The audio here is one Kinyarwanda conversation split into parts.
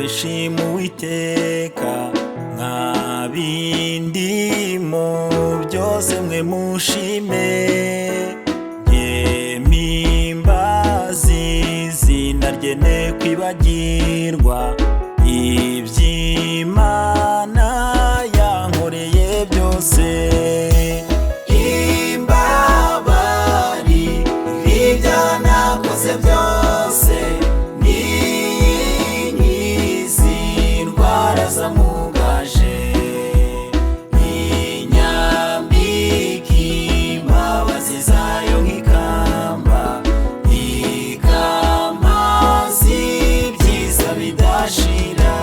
shima Uwiteka mwabindimo byose mwe mushime yemimbazi izina rye ne kwibagirwa iby'Imana yankoreye byose imbabari ibyo nakoze byose n'inkizi indwara zamugaje inyambika imbabazi zayo nk'ikamba ikamazi ibyiza bidashira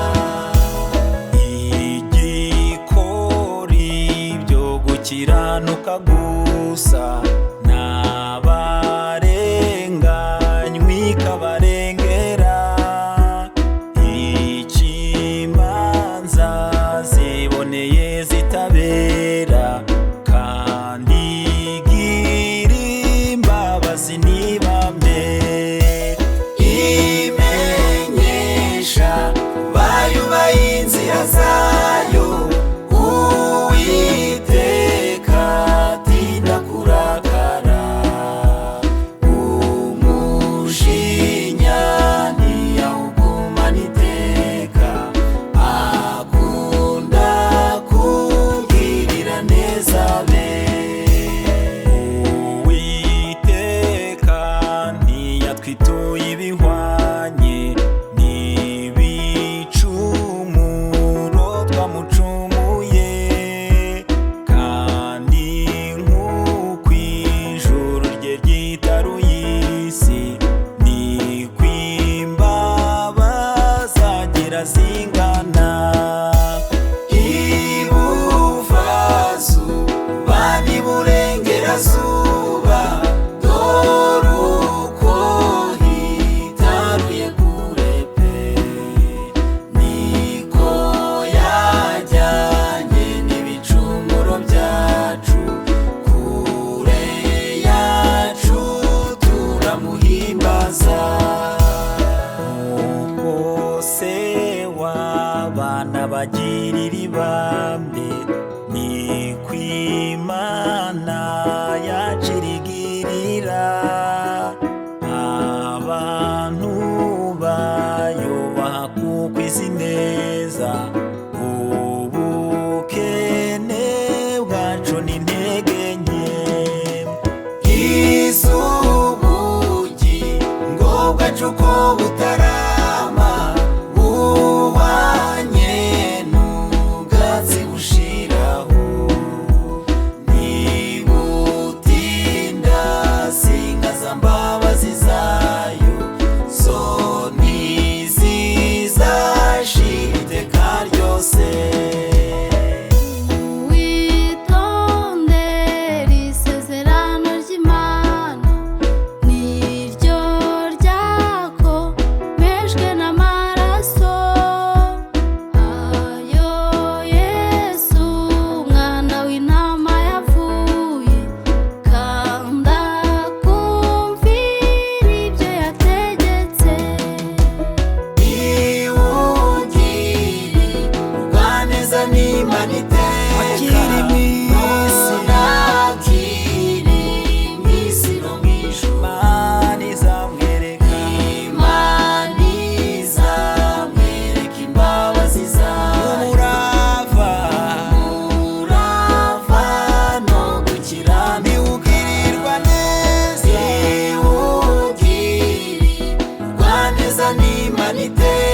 igikori byo gukiranuka gusa n'abarenganywa ikabarengera ikimanza ziboneye zitabera kandi igira imbabazi ntibambe imenyesha bayubaye inzira zayo Uwiteka atinda kurakara umujinya ntiyawugumana iteka akunda kugirira neza be Uwiteka ntiyatwituye ibihwanye n'ibicumuro twamucumuye kandi nk'uko ijuru rye ryitaruye isi niko imbabazi agira zingana ibuvazuba n'iburengerazuba dore uko hitaruye kure pe niko yajyanye n'ibicumuro byacu kure yacu turamuhimbaza ubwo se w'abana bagirira ibambe niko Imana yacu irigirira abantu bayubaha kuko izi neza ubukene bwacu n'intege nke iz'ubugingo bwacu ko butarama buhwanye n'ubwatsi bushiraho ntibutinda singaza mbabazi zayo zo ntizizashira iteka ryose witondere isezerano ry'Imana niryo ryakomejwe n'amaraso ayo Yesu umwana w'intama yavuye kandi akumvira ibyo yategetse iwugiri urwaneza n'Imana iteka akiri mu isi nakiri mu isi no mu ijuru Imana izamwereka imbabazi zayo umurava no gukiranuka niwugirirwa neza iwugiri urwaneza n'Imana iteka